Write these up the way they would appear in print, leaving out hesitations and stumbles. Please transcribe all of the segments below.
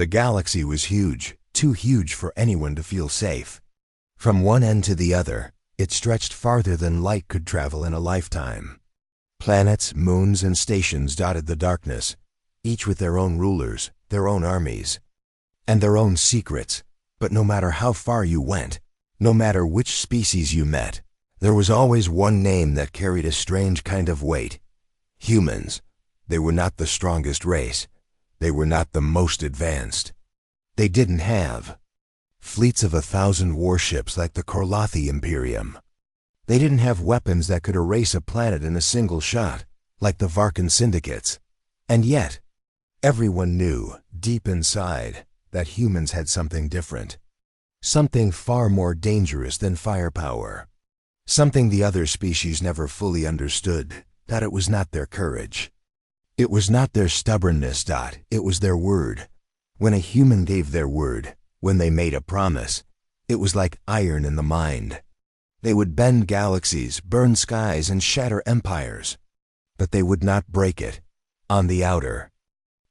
The galaxy was huge, too huge for anyone to feel safe. From one end to the other, it stretched farther than light could travel in a lifetime. Planets, moons, and stations dotted the darkness, each with their own rulers, their own armies, and their own secrets. But no matter how far you went, no matter which species you met, there was always one name that carried a strange kind of weight. Humans. They were not the strongest race. They were not the most advanced. They didn't have fleets of 1,000 warships like the Korlathi Imperium. They didn't have weapons that could erase a planet in a single shot, like the Varkan syndicates. And yet, everyone knew, deep inside, that humans had something different. Something far more dangerous than firepower. Something the other species never fully understood, that it was not their courage. It was not their stubbornness, it was their word. When a human gave their word, when they made a promise, it was like iron in the mind. They would bend galaxies, burn skies, and shatter empires. But they would not break it. On the outer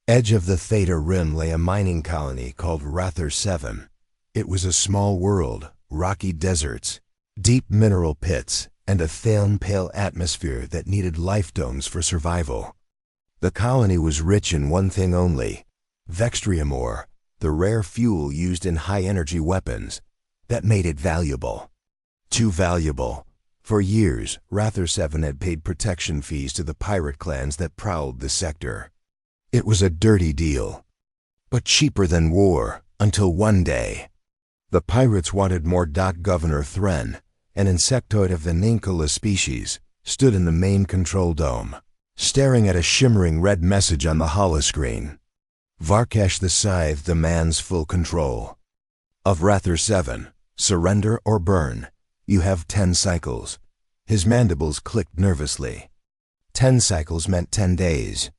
edge of the Theta Rim lay a mining colony called Rather 7. It was a small world, rocky deserts, deep mineral pits, and a thin, pale atmosphere that needed life domes for survival. The colony was rich in one thing only, Vextrium ore, the rare fuel used in high-energy weapons. That made it valuable. Too valuable. For years, Rather 7 had paid protection fees to the pirate clans that prowled the sector. It was a dirty deal, but cheaper than war, until one day. The pirates wanted more. Governor Thren, an insectoid of the Nincula species, stood in the main control dome, staring at a shimmering red message on the holoscreen. Varkesh the Scythe demands full control of Rather 7. Surrender or burn. You have 10 cycles. His mandibles clicked nervously. 10 cycles meant 10 days.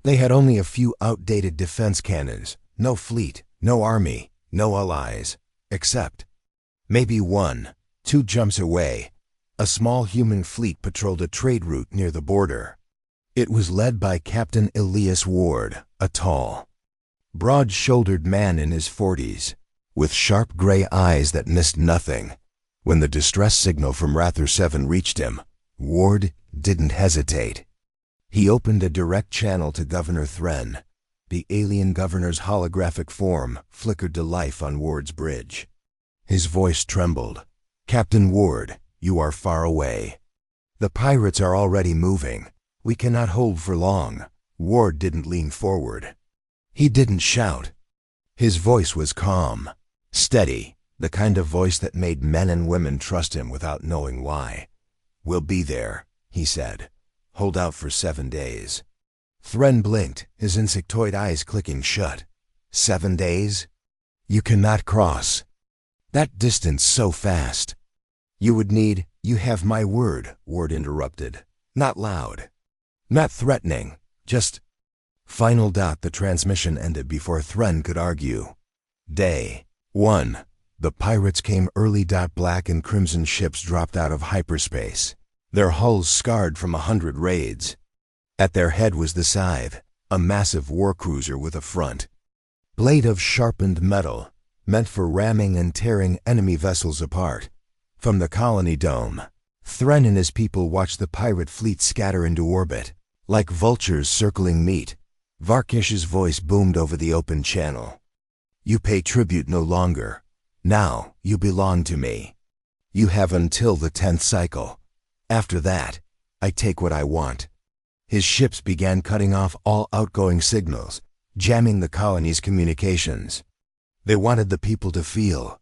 They had only a few outdated defense cannons, no fleet, no army, no allies, except maybe 1-2 jumps away. A small human fleet patrolled a trade route near the border. It was led by Captain Elias Ward, a tall, broad-shouldered man in his 40s, with sharp gray eyes that missed nothing. When the distress signal from Rather 7 reached him, Ward didn't hesitate. He opened a direct channel to Governor Thren. The alien governor's holographic form flickered to life on Ward's bridge. His voice trembled. "Captain Ward, you are far away. The pirates are already moving. We cannot hold for long." Ward didn't lean forward. He didn't shout. His voice was calm, steady, the kind of voice that made men and women trust him without knowing why. "We'll be there," he said. "Hold out for 7 days." Thren blinked, his insectoid eyes clicking shut. 7 days? You cannot cross that distance so fast. You would need— "You have my word," Ward interrupted. Not loud, not threatening, just— Final. The transmission ended before Thren could argue. Day 1. The pirates came early. Black and crimson ships dropped out of hyperspace, their hulls scarred from 100 raids. At their head was the Scythe, a massive warcruiser with a front blade of sharpened metal, meant for ramming and tearing enemy vessels apart. From the colony dome, Thren and his people watched the pirate fleet scatter into orbit, like vultures circling meat. Varkesh's voice boomed over the open channel. "You pay tribute no longer. Now you belong to me. You have until the 10th cycle. After that, I take what I want." His ships began cutting off all outgoing signals, jamming the colony's communications. They wanted the people to feel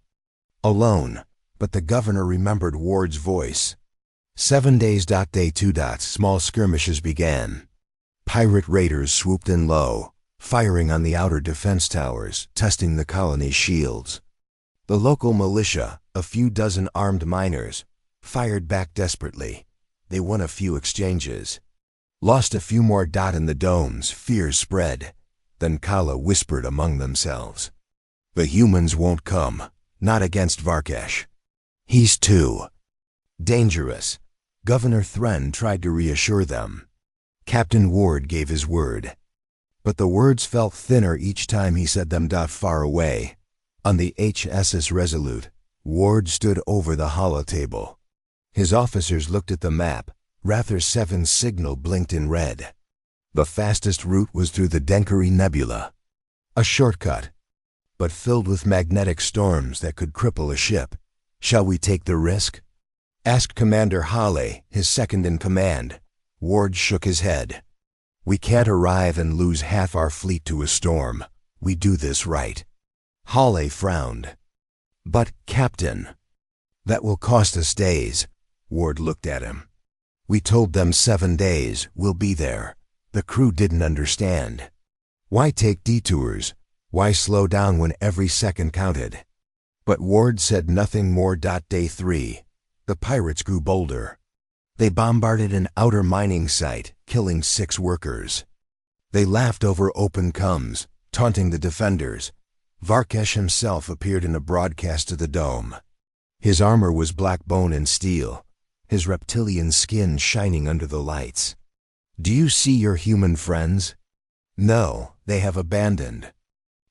alone, but the governor remembered Ward's voice. 7 days. Day 2. Small skirmishes began. Pirate raiders swooped in low, firing on the outer defense towers, testing the colony's shields. The local militia, a few dozen armed miners, fired back desperately. They won a few exchanges, lost a few more. In the domes, fear spread. Then Kala whispered among themselves, "The humans won't come, not against Varkesh. He's too dangerous." Governor Thren tried to reassure them. Captain Ward gave his word. but the words felt thinner each time he said them. Far away, on the UNS Resolute, Ward stood over the holotable. His officers looked at the map. Rather 7's signal blinked in red. The fastest route was through the Denkery Nebula. A shortcut, but filled with magnetic storms that could cripple a ship. Shall we take the risk? Asked Commander Hawley, his second-in-command. Ward shook his head. We can't arrive and lose half our fleet to a storm. We do this right. Hawley frowned. But, Captain, that will cost us days. Ward looked at him. We told them 7 days, we'll be there. The crew didn't understand. Why take detours? Why slow down when every second counted? But Ward said nothing more. Day 3. The pirates grew bolder. They bombarded an outer mining site, killing 6 workers. They laughed over open comms, taunting the defenders. Varkesh himself appeared in a broadcast to the dome. His armor was black bone and steel, his reptilian skin shining under the lights. Do you see your human friends? No, they have abandoned.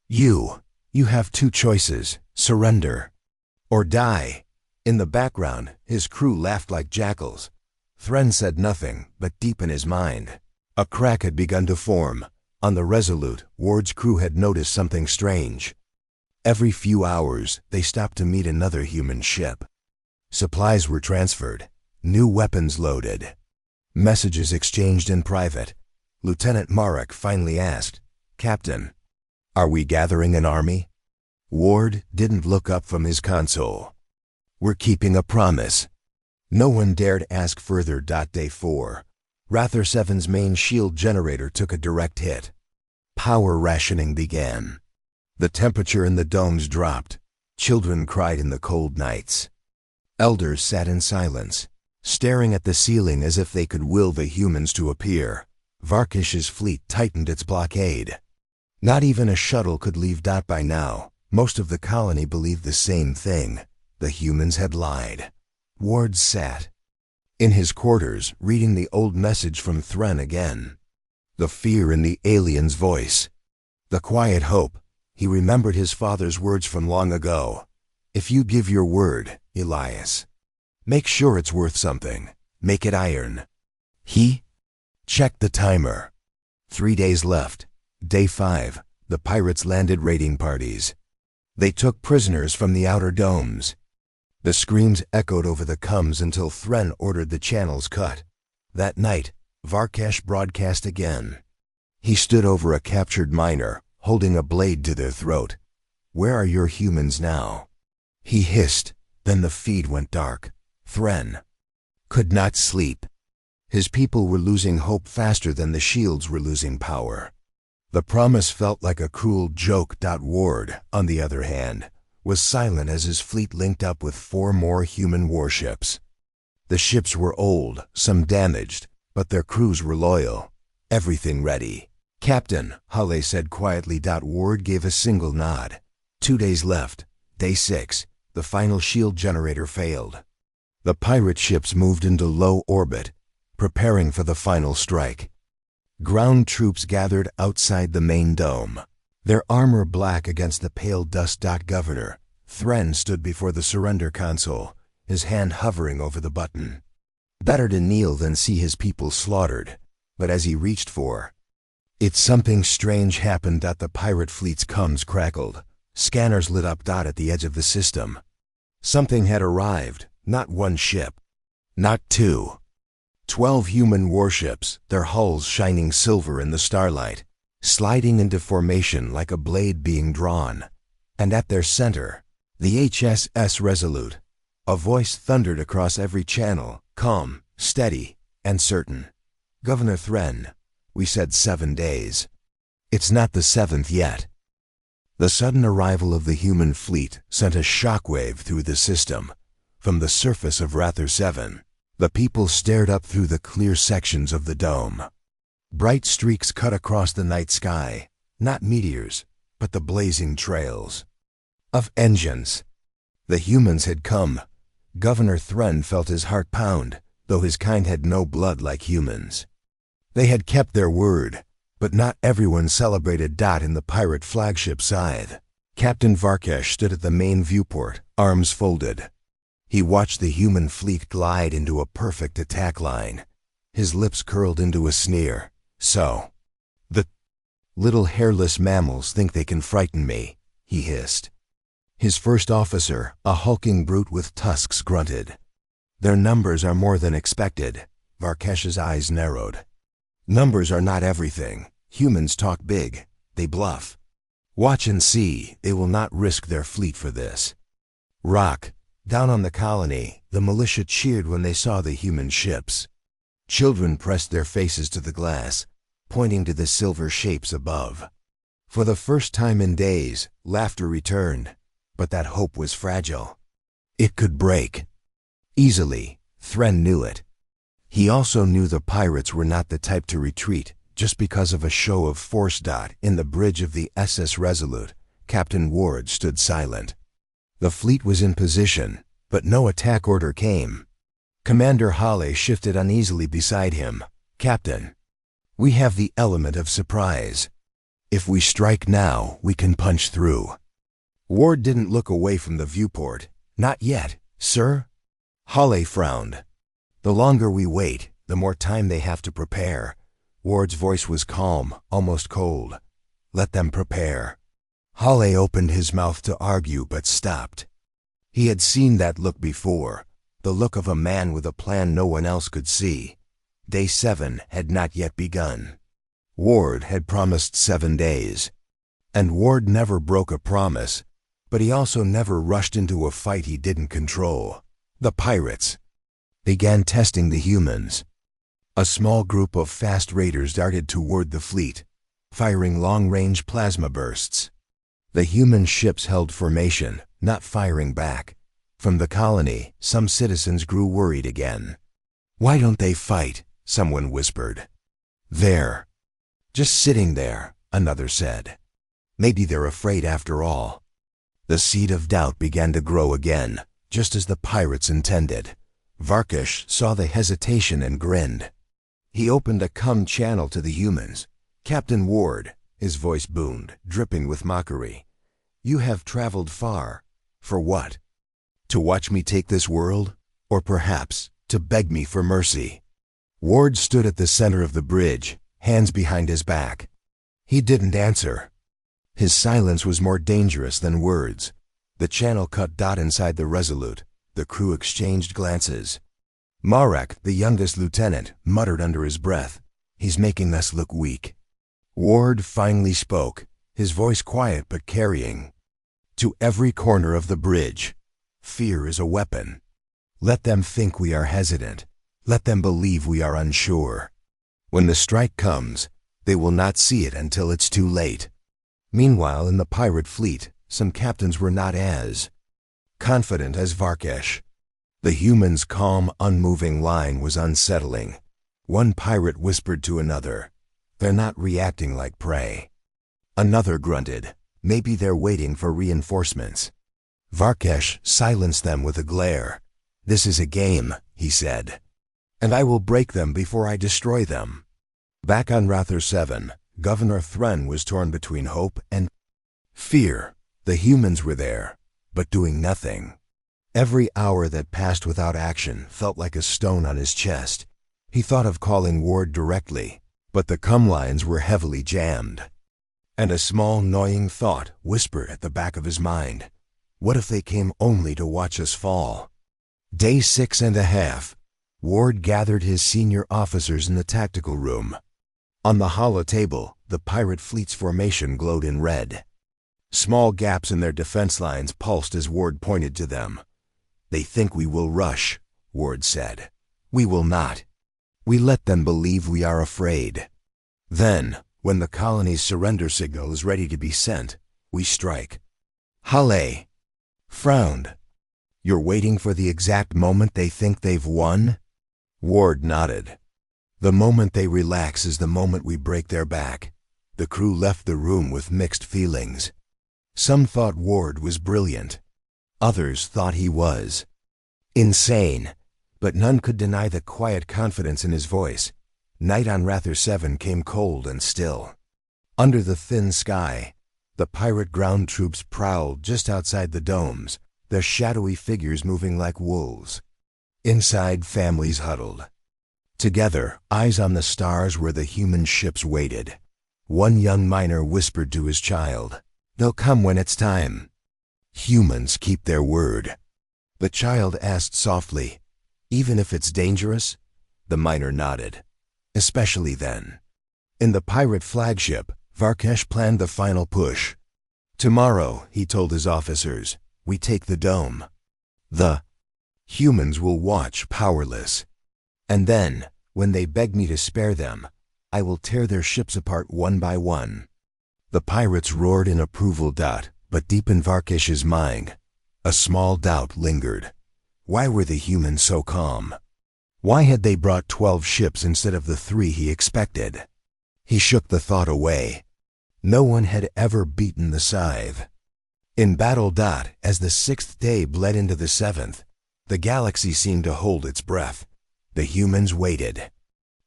You have 2 choices, surrender or die. In the background, his crew laughed like jackals. Thren said nothing, but deep in his mind, a crack had begun to form. On the Resolute, Ward's crew had noticed something strange. Every few hours, they stopped to meet another human ship. Supplies were transferred, new weapons loaded, messages exchanged in private. Lieutenant Marek finally asked, Captain, are we gathering an army? Ward didn't look up from his console. We're keeping a promise. No one dared ask further. Day 4. Rather 7's main shield generator took a direct hit. Power rationing began. The temperature in the domes dropped. Children cried in the cold nights. Elders sat in silence, staring at the ceiling as if they could will the humans to appear. Varkesh's fleet tightened its blockade. Not even a shuttle could leave. By now, most of the colony believed the same thing. The humans had lied. Ward sat in his quarters, reading the old message from Thren again. The fear in the alien's voice. The quiet hope. He remembered his father's words from long ago. If you give your word, Elias, make sure it's worth something. Make it iron. He checked the timer. 3 days left. Day 5. The pirates landed raiding parties. They took prisoners from the outer domes. The screams echoed over the comms until Thren ordered the channels cut. That night, Varkesh broadcast again. He stood over a captured miner, holding a blade to their throat. Where are your humans now? He hissed. Then the feed went dark. Thren could not sleep. His people were losing hope faster than the shields were losing power. The promise felt like a cruel joke. Ward, on the other hand, was silent as his fleet linked up with 4 more human warships. The ships were old, some damaged, but their crews were loyal. Everything ready. Captain, Hawley said quietly. Ward gave a single nod. 2 days left. Day 6. The final shield generator failed. The pirate ships moved into low orbit, preparing for the final strike. Ground troops gathered outside the main dome, their armor black against the pale dust. Governor Thren stood before the surrender console, his hand hovering over the button. Better to kneel than see his people slaughtered, but as he reached for it, something strange happened. The pirate fleet's comms crackled. Scanners lit up. At the edge of the system, something had arrived. Not 1 ship, not 2. 12 human warships, their hulls shining silver in the starlight, sliding into formation like a blade being drawn. And at their center, the UNS Resolute. A voice thundered across every channel, calm, steady, and certain. Governor Thren, we said 7 days. It's not the 7th yet. The sudden arrival of the human fleet sent a shockwave through the system. From the surface of Rather 7, the people stared up through the clear sections of the dome. Bright streaks cut across the night sky, not meteors, but the blazing trails of engines. The humans had come. Governor Thren felt his heart pound, though his kind had no blood like humans. They had kept their word, But not everyone celebrated Dot in the pirate flagship Scythe. Captain Varkesh stood at the main viewport, arms folded. He watched the human fleet glide into a perfect attack line. His lips curled into a sneer. So, the little hairless mammals think they can frighten me, he hissed. His first officer, a hulking brute with tusks, grunted. Their numbers are more than expected. Varkesh's eyes narrowed. Numbers are not everything. Humans talk big. They bluff. Watch and see. They will not risk their fleet for this. Rock. Down on the colony, the militia cheered when they saw the human ships. Children pressed their faces to the glass, pointing to the silver shapes above. For the first time in days, laughter returned, but that hope was fragile. It could break. Easily, Thren knew it. He also knew the pirates were not the type to retreat just because of a show of force. In the bridge of the UNS Resolute, Captain Ward stood silent. The fleet was in position, but no attack order came. Commander Hale shifted uneasily beside him. Captain, we have the element of surprise. If we strike now, we can punch through. Ward didn't look away from the viewport. Not yet, sir. Hale frowned. The longer we wait, the more time they have to prepare. Ward's voice was calm, almost cold. Let them prepare. Hale opened his mouth to argue but stopped. He had seen that look before, the look of a man with a plan no one else could see. Day 7 had not yet begun. Ward had promised 7 days. And Ward never broke a promise, but he also never rushed into a fight he didn't control. The pirates began testing the humans. A small group of fast raiders darted toward the fleet, firing long-range plasma bursts. The human ships held formation, not firing back. From the colony, some citizens grew worried again. Why don't they fight? Someone whispered. There. Just sitting there, another said. Maybe they're afraid after all. The seed of doubt began to grow again, just as the pirates intended. Varkesh saw the hesitation and grinned. He opened a cum channel to the humans. Captain Ward, his voice boomed, dripping with mockery. You have traveled far. For what? To watch me take this world? Or perhaps to beg me for mercy? Ward stood at the center of the bridge, hands behind his back. He didn't answer. His silence was more dangerous than words. The channel cut Dot inside the Resolute. The crew exchanged glances. Marak, the youngest lieutenant, muttered under his breath, He's making us look weak. Ward finally spoke, his voice quiet but carrying. To every corner of the bridge, fear is a weapon. Let them think we are hesitant. Let them believe we are unsure. When the strike comes, they will not see it until it's too late. Meanwhile, in the pirate fleet, some captains were not as confident as Varkesh. The humans' calm, unmoving line was unsettling. One pirate whispered to another, They're not reacting like prey. Another grunted, Maybe they're waiting for reinforcements. Varkesh silenced them with a glare. This is a game, he said. And I will break them before I destroy them. Back on Rather 7, Governor Thren was torn between hope and fear. The humans were there, but doing nothing. Every hour that passed without action felt like a stone on his chest. He thought of calling Ward directly, but the cum lines were heavily jammed. And a small, gnawing thought whispered at the back of his mind. What if they came only to watch us fall? Day 6.5. Ward gathered his senior officers in the tactical room. On the hollow table, the pirate fleet's formation glowed in red. Small gaps in their defense lines pulsed as Ward pointed to them. They think we will rush, Ward said. We will not. We let them believe we are afraid. Then, when the colony's surrender signal is ready to be sent, we strike. Hale frowned. You're waiting for the exact moment they think they've won? Ward nodded. The moment they relax is the moment we break their back. The crew left the room with mixed feelings. Some thought Ward was brilliant. Others thought he was insane, but none could deny the quiet confidence in his voice. Night on Rather 7 came cold and still. Under the thin sky, the pirate ground troops prowled just outside the domes, their shadowy figures moving like wolves. Inside, families huddled. Together, eyes on the stars where the human ships waited. One young miner whispered to his child, "They'll come when it's time." Humans keep their word. The child asked softly, "Even if it's dangerous?" The miner nodded. "Especially then." In the pirate flagship, Varkesh planned the final push. "Tomorrow," he told his officers, "we take the dome. The humans will watch powerless. And then, when they beg me to spare them, I will tear their ships apart one by one." The pirates roared in approval. But deep in Varkesh's mind, a small doubt lingered. Why were the humans so calm? Why had they brought 12 ships instead of the 3 he expected? He shook the thought away. No one had ever beaten the scythe. In battle. As the 6th day bled into the 7th, the galaxy seemed to hold its breath. The humans waited.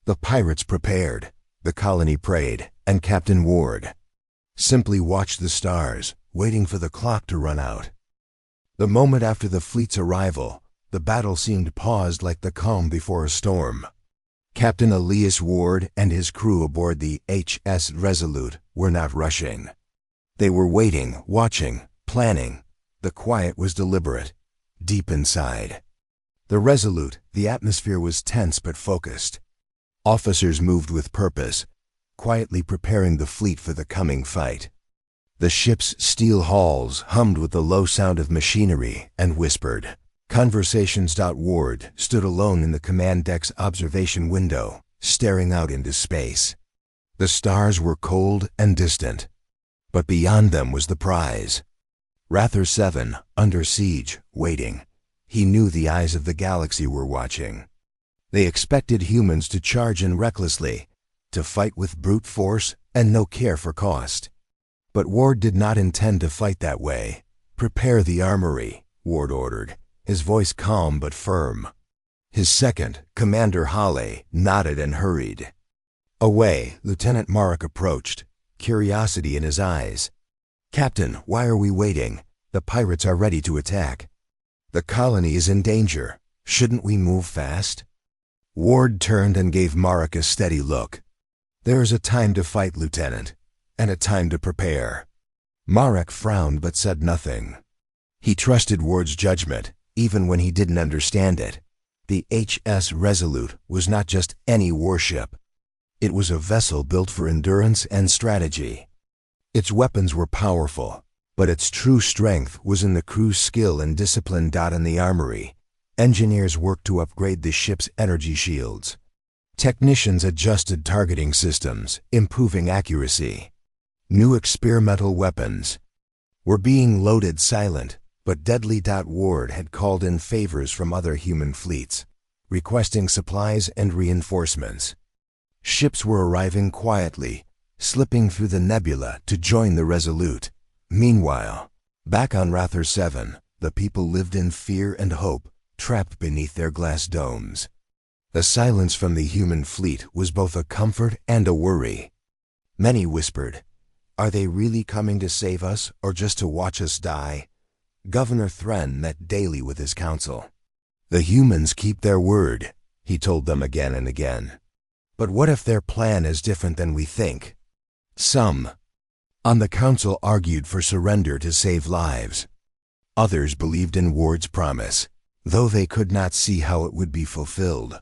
The pirates prepared, the colony prayed, and Captain Ward simply watched the stars, waiting for the clock to run out. The moment after the fleet's arrival, the battle seemed paused like the calm before a storm. Captain Elias Ward and his crew aboard the UNS Resolute were not rushing. They were waiting, watching, planning. The quiet was deliberate, deep inside. The Resolute, the atmosphere was tense but focused. Officers moved with purpose, quietly preparing the fleet for the coming fight. The ship's steel hulls hummed with the low sound of machinery and whispered conversations. Ward stood alone in the command deck's observation window, staring out into space. The stars were cold and distant, but beyond them was the prize. Rather 7, under siege, waiting. He knew the eyes of the galaxy were watching. They expected humans to charge in recklessly, to fight with brute force and no care for cost. But Ward did not intend to fight that way. "Prepare the armory," Ward ordered, his voice calm but firm. His second, Commander Hale, nodded and hurried. Away, Lieutenant Marek approached, curiosity in his eyes. "Captain, why are we waiting? The pirates are ready to attack. The colony is in danger. Shouldn't we move fast?" Ward turned and gave Marek a steady look. "There is a time to fight, Lieutenant, and a time to prepare." Marek frowned but said nothing. He trusted Ward's judgment, even when he didn't understand it. The UNS Resolute was not just any warship. It was a vessel built for endurance and strategy. Its weapons were powerful, but its true strength was in the crew's skill and discipline. In the armory, engineers worked to upgrade the ship's energy shields. Technicians adjusted targeting systems, improving accuracy. New experimental weapons were being loaded silent, but deadly. Ward had called in favors from other human fleets, requesting supplies and reinforcements. Ships were arriving quietly, slipping through the nebula to join the Resolute. Meanwhile, back on Rather 7, the people lived in fear and hope, trapped beneath their glass domes. The silence from the human fleet was both a comfort and a worry. Many whispered, "Are they really coming to save us or just to watch us die?" Governor Thren met daily with his council. "The humans keep their word," he told them again and again. "But what if their plan is different than we think?" Some on the council argued for surrender to save lives. Others believed in Ward's promise, though they could not see how it would be fulfilled.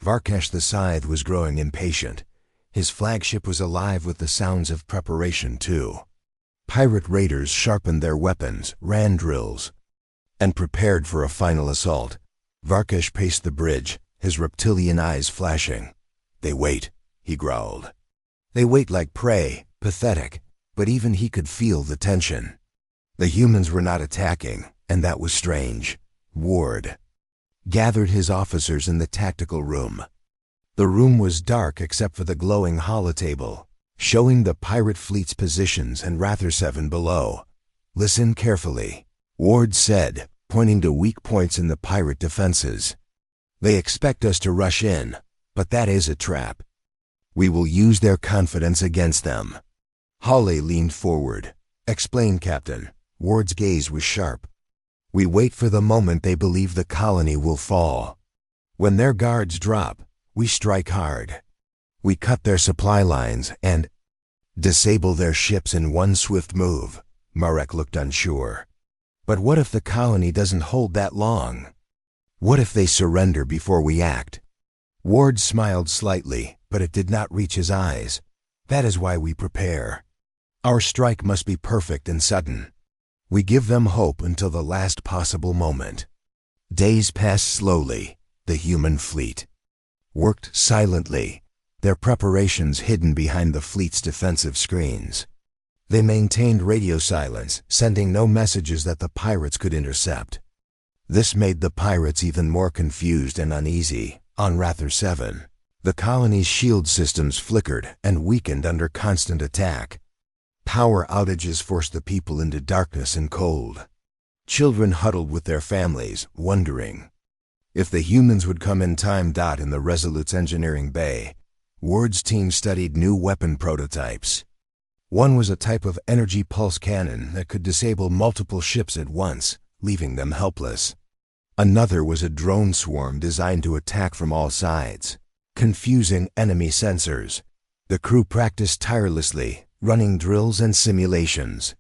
Varkesh the Scythe was growing impatient. His flagship was alive with the sounds of preparation too. Pirate raiders sharpened their weapons, ran drills, and prepared for a final assault. Varkesh paced the bridge, his reptilian eyes flashing. "They wait," he growled. "They wait like prey, pathetic, but even he could feel the tension. The humans were not attacking, and that was strange. Ward gathered his officers in the tactical room. The room was dark except for the glowing holotable, showing the pirate fleet's positions and Rather 7 below. "Listen carefully," Ward said, pointing to weak points in the pirate defenses. "They expect us to rush in, but that is a trap. We will use their confidence against them. Hawley leaned forward. Explain, Captain. Ward's gaze was sharp. We wait for the moment they believe the colony will fall. When their guards drop, we strike hard. We cut their supply lines and disable their ships in one swift move. Marek looked unsure. But what if the colony doesn't hold that long? What if they surrender before we act? Ward smiled slightly, but it did not reach his eyes. That is why we prepare. Our strike must be perfect and sudden. We give them hope until the last possible moment. Days passed slowly. The human fleet worked silently, their preparations hidden behind the fleet's defensive screens. They maintained radio silence, sending no messages that the pirates could intercept. This made the pirates even more confused and uneasy. On Rather 7, the colony's shield systems flickered and weakened under constant attack. Power outages forced the people into darkness and cold. Children huddled with their families, wondering if the humans would come in time. In the Resolute's engineering bay, Ward's team studied new weapon prototypes. One was a type of energy pulse cannon that could disable multiple ships at once, leaving them helpless. Another was a drone swarm designed to attack from all sides, confusing enemy sensors. The crew practiced tirelessly, running drills and simulations.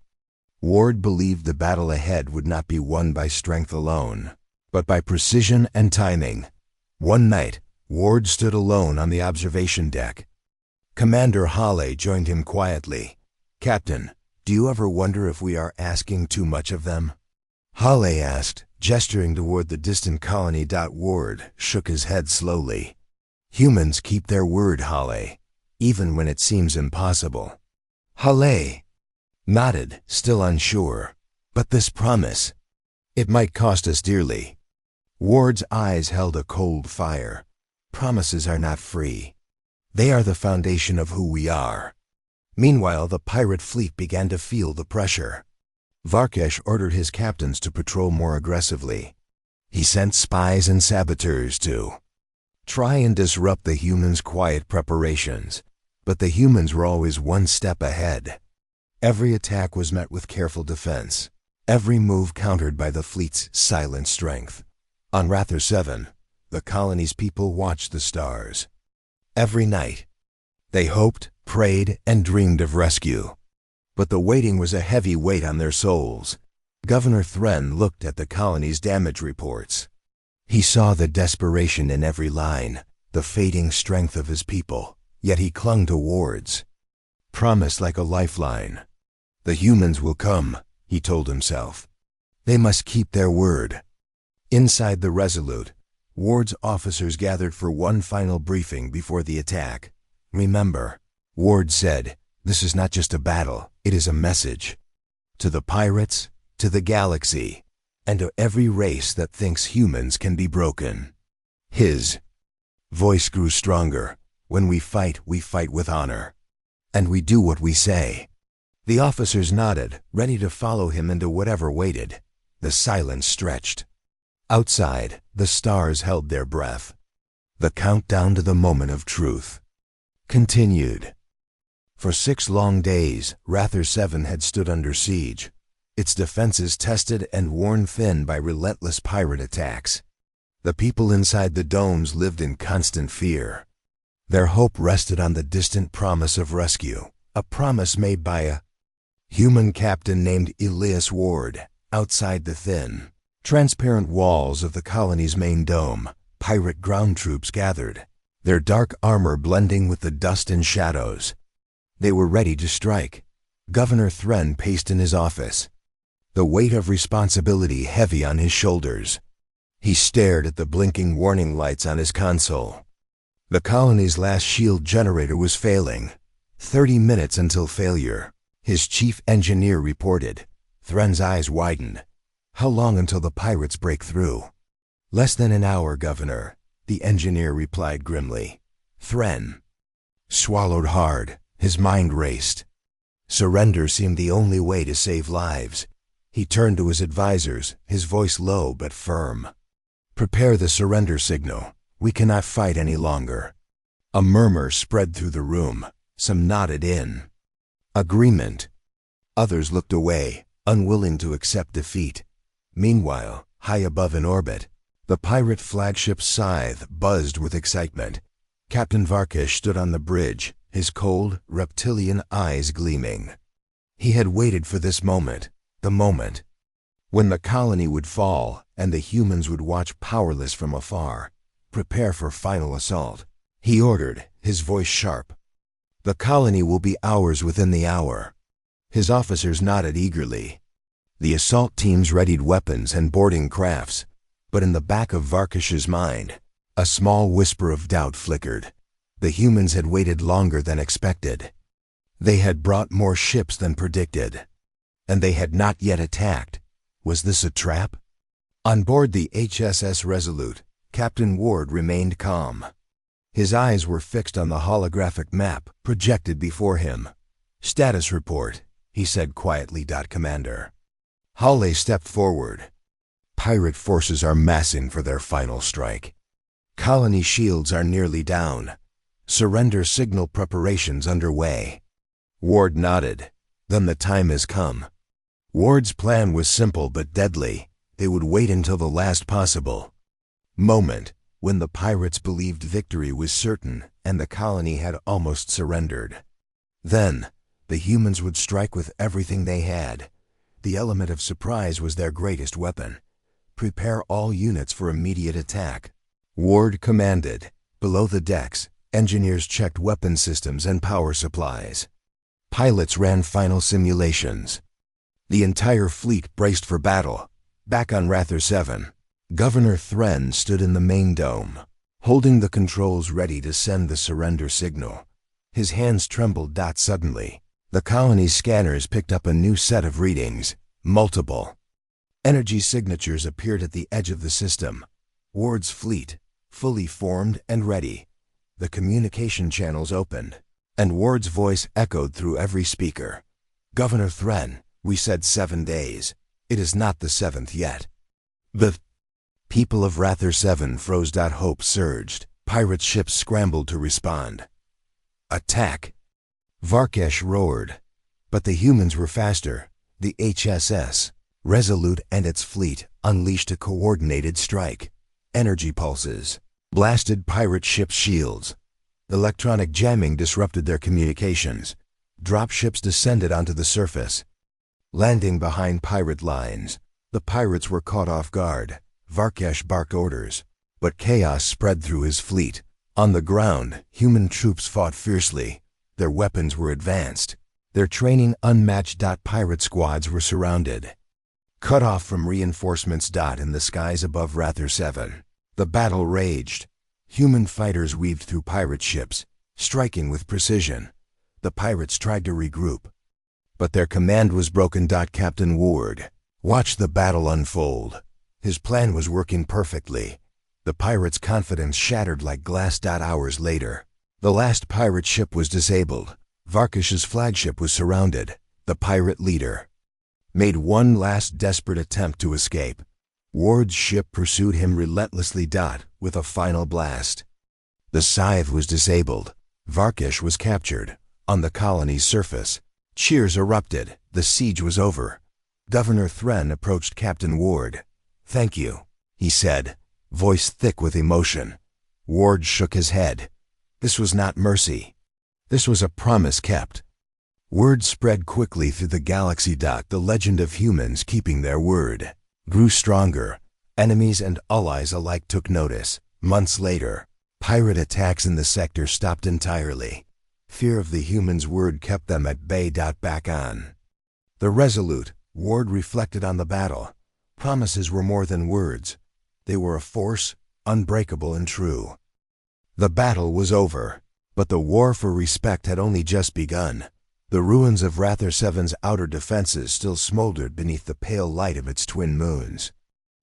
Ward believed the battle ahead would not be won by strength alone, but by precision and timing. One night, Ward stood alone on the observation deck. Commander Hawley joined him quietly. Captain, do you ever wonder if we are asking too much of them? Hawley asked, gesturing toward the distant colony. Ward shook his head slowly. Humans keep their word, Hawley, even when it seems impossible. Hawley nodded, still unsure. But this promise, it might cost us dearly. Ward's eyes held a cold fire. Promises are not free. They are the foundation of who we are. Meanwhile, the pirate fleet began to feel the pressure. Varkesh ordered his captains to patrol more aggressively. He sent spies and saboteurs to try and disrupt the humans' quiet preparations. But the humans were always one step ahead. Every attack was met with careful defense, every move countered by the fleet's silent strength. On Rather 7, the colony's people watched the stars. Every night, they hoped, prayed, and dreamed of rescue. But the waiting was a heavy weight on their souls. Governor Thren looked at the colony's damage reports. He saw the desperation in every line, the fading strength of his people. Yet he clung to Ward's promise like a lifeline. The humans will come, he told himself. They must keep their word. Inside the Resolute, Ward's officers gathered for one final briefing before the attack. Remember, Ward said, this is not just a battle, it is a message. To the pirates, to the galaxy, and to every race that thinks humans can be broken. His voice grew stronger. When we fight with honor. And we do what we say. The officers nodded, ready to follow him into whatever waited. The silence stretched. Outside, the stars held their breath. The countdown to the moment of truth continued. For 6 long days, Rather 7 had stood under siege, its defenses tested and worn thin by relentless pirate attacks. The people inside the domes lived in constant fear. Their hope rested on the distant promise of rescue, a promise made by a human captain named Elias Ward. Outside the thin, transparent walls of the colony's main dome, pirate ground troops gathered, their dark armor blending with the dust and shadows. They were ready to strike. Governor Thren paced in his office, the weight of responsibility heavy on his shoulders. He stared at the blinking warning lights on his console. The colony's last shield generator was failing. 30 minutes until failure, his chief engineer reported. Thren's eyes widened. How long until the pirates break through? Less than an hour, Governor, the engineer replied grimly. Thren swallowed hard. His mind raced. Surrender seemed the only way to save lives. He turned to his advisors, his voice low but firm. Prepare the surrender signal. We cannot fight any longer. A murmur spread through the room. Some nodded in agreement. Others looked away, unwilling to accept defeat. Meanwhile, high above in orbit, the pirate flagship Scythe buzzed with excitement. Captain Varkish stood on the bridge, his cold, reptilian eyes gleaming. He had waited for this moment, the moment when the colony would fall and the humans would watch powerless from afar, prepare for final assault. He ordered, his voice sharp. "The colony will be ours within the hour." His officers nodded eagerly. The assault teams readied weapons and boarding crafts, but in the back of Varkish's mind, a small whisper of doubt flickered. The humans had waited longer than expected. They had brought more ships than predicted, and they had not yet attacked. Was this a trap? On board the UNS Resolute, Captain Ward remained calm. His eyes were fixed on the holographic map projected before him. "Status report," he said quietly. "Commander." Hawley stepped forward. "Pirate forces are massing for their final strike. Colony shields are nearly down. Surrender signal preparations underway." Ward nodded. "Then the time has come." Ward's plan was simple but deadly. They would wait until the last possible moment, when the pirates believed victory was certain and the colony had almost surrendered. Then, the humans would strike with everything they had. The element of surprise was their greatest weapon. Prepare all units for immediate attack. Ward commanded. Below the decks, engineers checked weapon systems and power supplies. Pilots ran final simulations. The entire fleet braced for battle. Back on Rather 7, Governor Thren stood in the main dome, holding the controls ready to send the surrender signal. His hands trembled. Suddenly, the colony's scanners picked up a new set of readings. Multiple energy signatures appeared at the edge of the system. Ward's fleet, fully formed and ready. The communication channels opened, and Ward's voice echoed through every speaker. "Governor Thren, we said 7 days. It is not the 7th yet." The people of Rather 7 froze. Hope surged. Pirate ships scrambled to respond. "Attack!" Varkish roared. But the humans were faster. The UNS Resolute and its fleet unleashed a coordinated strike. Energy pulses blasted pirate ship shields. Electronic jamming disrupted their communications. Dropships descended onto the surface, landing behind pirate lines. The pirates were caught off guard. Varkish barked orders, but chaos spread through his fleet. On the ground, human troops fought fiercely. Their weapons were advanced. Their training unmatched. Pirate squads were surrounded, cut off from reinforcements. In the skies above Rather 7, the battle raged. Human fighters weaved through pirate ships, striking with precision. The pirates tried to regroup, but their command was broken. Captain Ward watched the battle unfold. His plan was working perfectly. The pirates' confidence shattered like glass. Hours later, the last pirate ship was disabled. Varkish's flagship was surrounded. The pirate leader made one last desperate attempt to escape. Ward's ship pursued him relentlessly. With a final blast, the Scythe was disabled. Varkish was captured. On the colony's surface, cheers erupted. The siege was over. Governor Thren approached Captain Ward. "Thank you," he said, voice thick with emotion. Ward shook his head. This was not mercy. This was a promise kept. Word spread quickly through the galaxy. The legend of humans keeping their word grew stronger. Enemies and allies alike took notice. Months later, pirate attacks in the sector stopped entirely. Fear of the humans' word kept them at bay. Back on the Resolute, Ward reflected on the battle. Promises were more than words. They were a force, unbreakable and true. The battle was over, but the war for respect had only just begun. The ruins of Rather 7's outer defenses still smoldered beneath the pale light of its twin moons.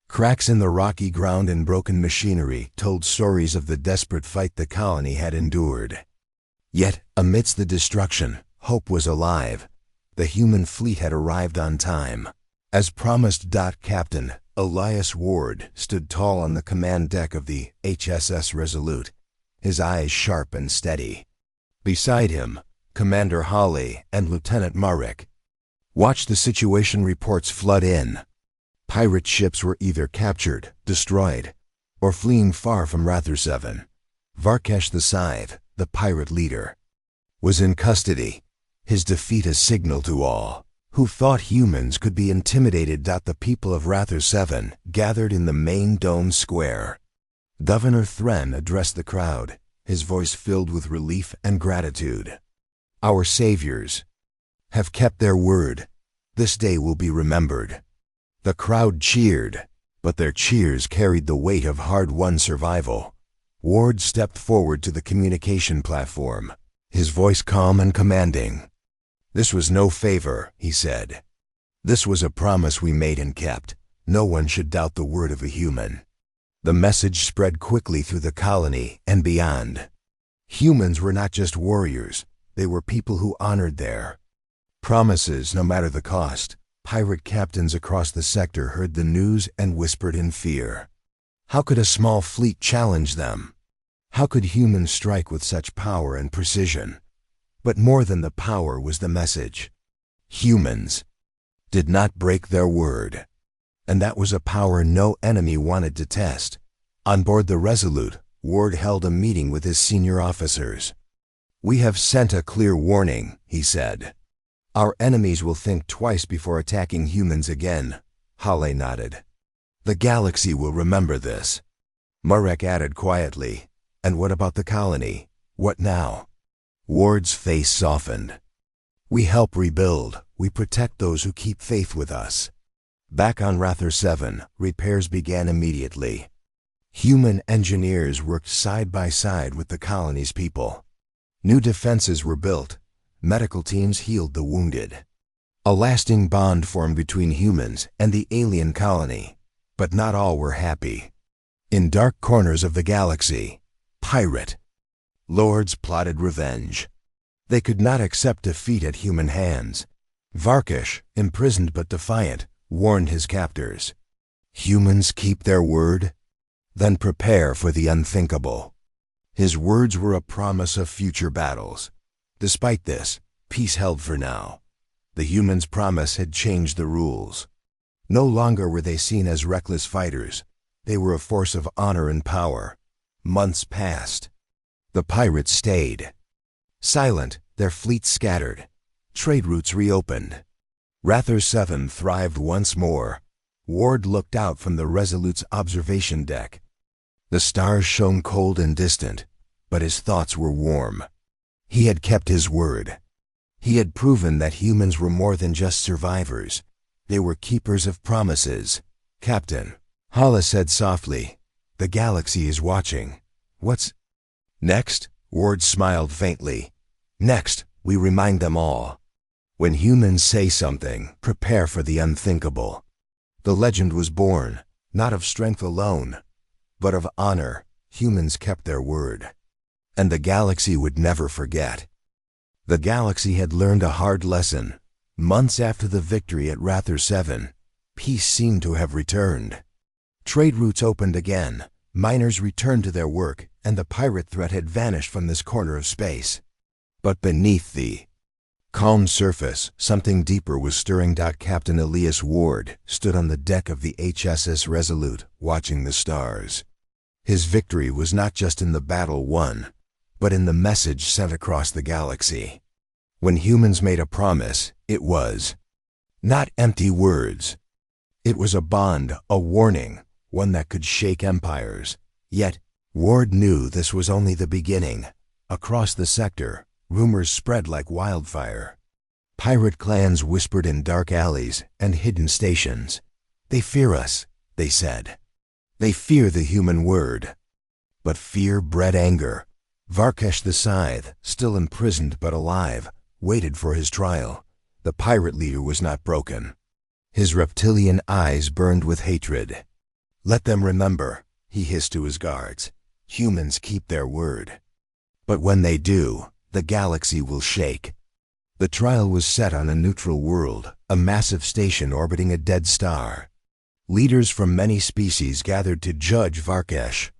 Cracks in the rocky ground and broken machinery told stories of the desperate fight the colony had endured. Yet, amidst the destruction, hope was alive. The human fleet had arrived on time. As promised. Captain Elias Ward stood tall on the command deck of the UNS Resolute. his eyes sharp and steady. Beside him, Commander Hawley and Lieutenant Marek. Watch the situation reports flood in. Pirate ships were either captured, destroyed, or fleeing far from Rather 7. Varkesh the Scythe, the pirate leader, was in custody, his defeat a signal to all who thought humans could be intimidated. The people of Rather 7 gathered in the main dome square. Governor Thren addressed the crowd, his voice filled with relief and gratitude. Our saviors have kept their word. This day will be remembered. The crowd cheered, but their cheers carried the weight of hard-won survival. Ward stepped forward to the communication platform, his voice calm and commanding. This was no favor, he said. This was a promise we made and kept. No one should doubt the word of a human. The message spread quickly through the colony and beyond. Humans were not just warriors, they were people who honored their promises no matter the cost. Pirate captains across the sector heard the news and whispered in fear. How could a small fleet challenge them? How could humans strike with such power and precision? But more than the power was the message. Humans did not break their word. And that was a power no enemy wanted to test. On board the Resolute, Ward held a meeting with his senior officers. We have sent a clear warning, he said. Our enemies will think twice before attacking humans again. Hale nodded. The galaxy will remember this. Marek added quietly, and what about the colony? What now? Ward's face softened. We help rebuild. We protect those who keep faith with us. Back on Rather 7, repairs began immediately. Human engineers worked side by side with the colony's people. New defenses were built. Medical teams healed the wounded. A lasting bond formed between humans and the alien colony. But not all were happy. In dark corners of the galaxy, pirate lords plotted revenge. They could not accept defeat at human hands. Varkesh, imprisoned but defiant, warned his captors. Humans keep their word? Then prepare for the unthinkable. His words were a promise of future battles. Despite this, peace held for now. The humans' promise had changed the rules. No longer were they seen as reckless fighters. They were a force of honor and power. Months passed. The pirates stayed. Silent, their fleet scattered. Trade routes reopened. Rather 7 thrived once more. Ward looked out from the Resolute's observation deck. The stars shone cold and distant, but his thoughts were warm. He had kept his word. He had proven that humans were more than just survivors. They were keepers of promises. Captain, Hala said softly, the galaxy is watching. What's next? Ward smiled faintly. Next, we remind them all. When humans say something, prepare for the unthinkable. The legend was born, not of strength alone, but of honor. Humans kept their word. And the galaxy would never forget. The galaxy had learned a hard lesson. Months after the victory at Rather 7, peace seemed to have returned. Trade routes opened again, miners returned to their work, and the pirate threat had vanished from this corner of space. But beneath the calm surface, something deeper was stirring. Captain Elias Ward stood on the deck of the UNS Resolute, watching the stars. His victory was not just in the battle won, but in the message sent across the galaxy. When humans made a promise, it was not empty words. It was a bond, a warning, one that could shake empires. Yet, Ward knew this was only the beginning. Across the sector, rumors spread like wildfire. Pirate clans whispered in dark alleys and hidden stations. They fear us, they said. They fear the human word. But fear bred anger. Varkesh the Scythe, still imprisoned but alive, waited for his trial. The pirate leader was not broken. His reptilian eyes burned with hatred. Let them remember, he hissed to his guards. Humans keep their word. But when they do, the galaxy will shake. The trial was set on a neutral world, a massive station orbiting a dead star. Leaders from many species gathered to judge Varkesh.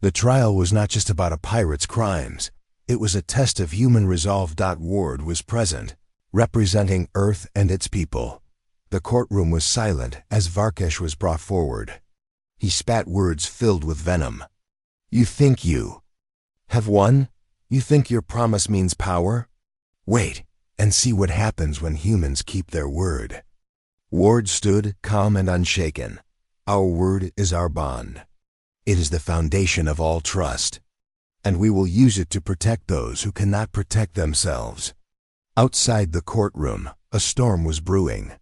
The trial was not just about a pirate's crimes. It was a test of human resolve. Ward was present, representing Earth and its people. The courtroom was silent as Varkesh was brought forward. He spat words filled with venom. You think you have won? You think your promise means power? Wait and see what happens when humans keep their word. Ward stood calm and unshaken. Our word is our bond. It is the foundation of all trust, and we will use it to protect those who cannot protect themselves. Outside the courtroom, a storm was brewing.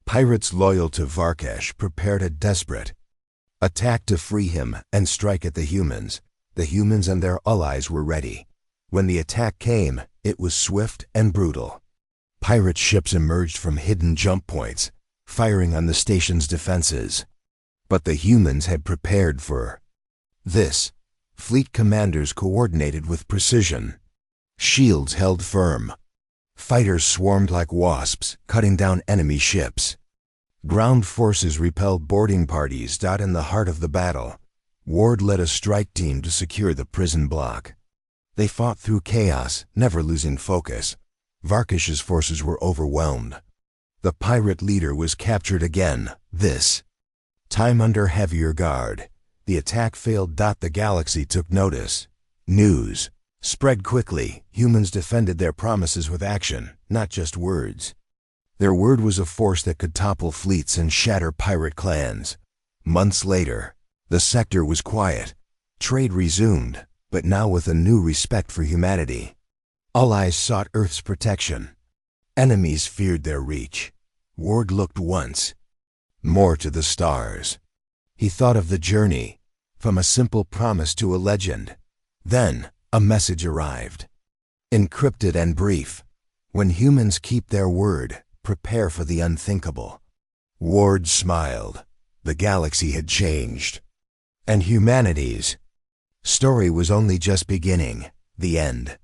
Pirates loyal to Varkesh prepared a desperate attack to free him and strike at the humans. The humans and their allies were ready. When the attack came, it was swift and brutal. Pirate ships emerged from hidden jump points, firing on the station's defenses. But the humans had prepared for this. Fleet commanders coordinated with precision. Shields held firm. Fighters swarmed like wasps, cutting down enemy ships. Ground forces repelled boarding parties. In the heart of the battle, Ward led a strike team to secure the prison block. They fought through chaos, never losing focus. Varkesh's forces were overwhelmed. The pirate leader was captured again, this time under heavier guard. The attack failed. The galaxy took notice. News spread quickly. Humans defended their promises with action, not just words. Their word was a force that could topple fleets and shatter pirate clans. Months later, the sector was quiet. Trade resumed, but now with a new respect for humanity. Allies sought Earth's protection. Enemies feared their reach. Ward looked once more to the stars. He thought of the journey, from a simple promise to a legend. Then, a message arrived. Encrypted and brief. When humans keep their word, prepare for the unthinkable. Ward smiled. The galaxy had changed. And humanity's story was only just beginning. The end.